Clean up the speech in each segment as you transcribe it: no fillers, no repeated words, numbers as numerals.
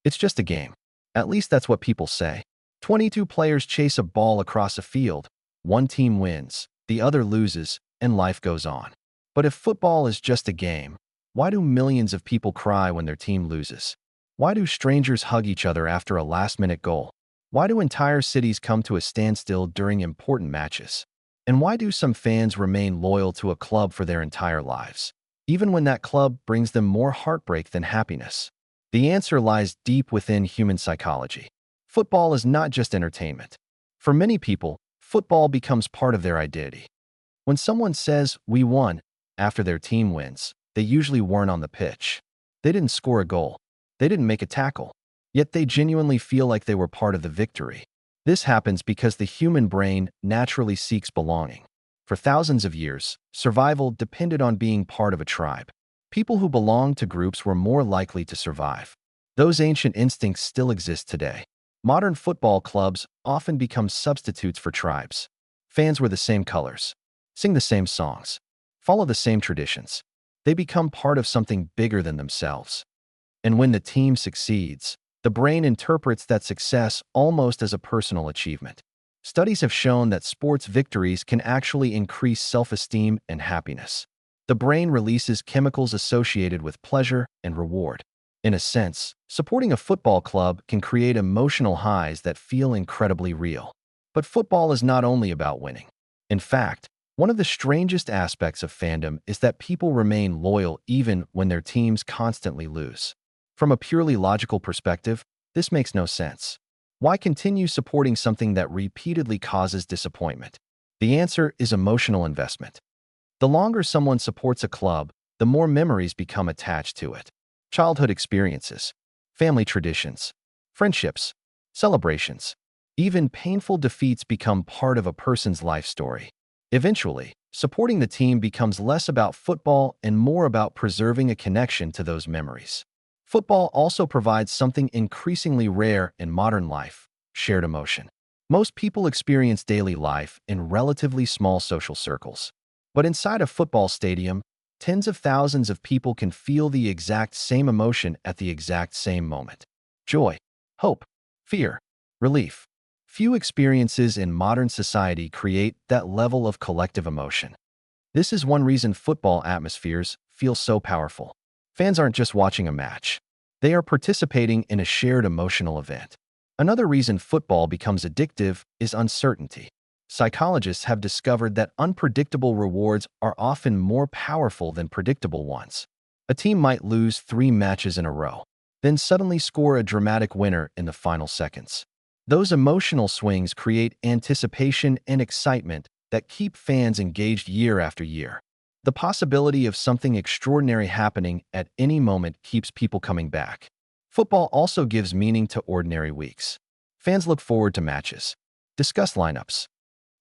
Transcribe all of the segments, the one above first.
It's just a game. At least that's what people say. 22 players chase a ball across a field. One team wins, the other loses, and life goes on. But if football is just a game, why do millions of people cry when their team loses? Why do strangers hug each other after a last-minute goal? Why do entire cities come to a standstill during important matches? And why do some fans remain loyal to a club for their entire lives, even when that club brings them more heartbreak than happiness? The answer lies deep within human psychology. Football is not just entertainment. For many people, football becomes part of their identity. When someone says, "We won," after their team wins, they usually weren't on the pitch. They didn't score a goal. They didn't make a tackle. Yet they genuinely feel like they were part of the victory. This happens because the human brain naturally seeks belonging. For thousands of years, survival depended on being part of a tribe. People who belonged to groups were more likely to survive. Those ancient instincts still exist today. Modern football clubs often become substitutes for tribes. Fans wear the same colors, sing the same songs, follow the same traditions. They become part of something bigger than themselves. And when the team succeeds, the brain interprets that success almost as a personal achievement. Studies have shown that sports victories can actually increase self-esteem and happiness. The brain releases chemicals associated with pleasure and reward. In a sense, supporting a football club can create emotional highs that feel incredibly real. But football is not only about winning. In fact, one of the strangest aspects of fandom is that people remain loyal even when their teams constantly lose. From a purely logical perspective, this makes no sense. Why continue supporting something that repeatedly causes disappointment? The answer is emotional investment. The longer someone supports a club, the more memories become attached to it. Childhood experiences, family traditions, friendships, celebrations, even painful defeats become part of a person's life story. Eventually, supporting the team becomes less about football and more about preserving a connection to those memories. Football also provides something increasingly rare in modern life: shared emotion. Most people experience daily life in relatively small social circles. But inside a football stadium, tens of thousands of people can feel the exact same emotion at the exact same moment. Joy, hope, fear, relief. Few experiences in modern society create that level of collective emotion. This is one reason football atmospheres feel so powerful. Fans aren't just watching a match. They are participating in a shared emotional event. Another reason football becomes addictive is uncertainty. Psychologists have discovered that unpredictable rewards are often more powerful than predictable ones. A team might lose 3 matches in a row, then suddenly score a dramatic winner in the final seconds. Those emotional swings create anticipation and excitement that keep fans engaged year after year. The possibility of something extraordinary happening at any moment keeps people coming back. Football also gives meaning to ordinary weeks. Fans look forward to matches, discuss lineups,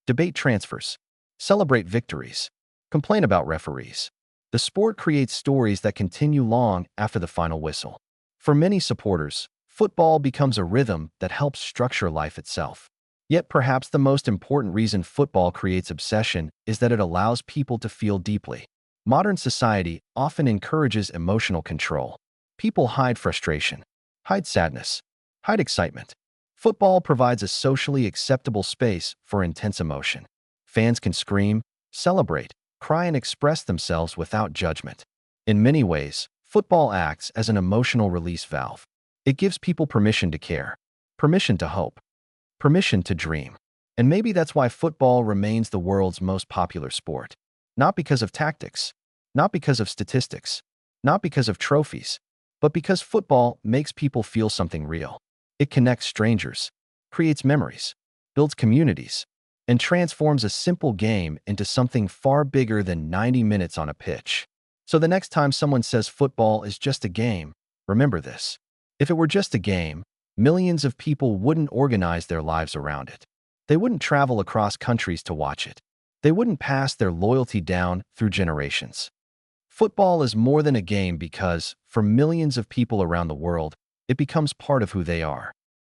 debate transfers, celebrate victories, complain about referees. The sport creates stories that continue long after the final whistle. For many supporters, football becomes a rhythm that helps structure life itself. Yet perhaps the most important reason football creates obsession is that it allows people to feel deeply. Modern society often encourages emotional control. People hide frustration, hide sadness, hide excitement. Football provides a socially acceptable space for intense emotion. Fans can scream, celebrate, cry, and express themselves without judgment. In many ways, football acts as an emotional release valve. It gives people permission to care, permission to hope, permission to dream. And maybe that's why football remains the world's most popular sport. Not because of tactics, not because of statistics, not because of trophies, but because football makes people feel something real. It connects strangers, creates memories, builds communities, and transforms a simple game into something far bigger than 90 minutes on a pitch. So the next time someone says football is just a game, remember this. If it were just a game, millions of people wouldn't organize their lives around it. They wouldn't travel across countries to watch it. They wouldn't pass their loyalty down through generations. Football is more than a game because, for millions of people around the world, it becomes part of who they are.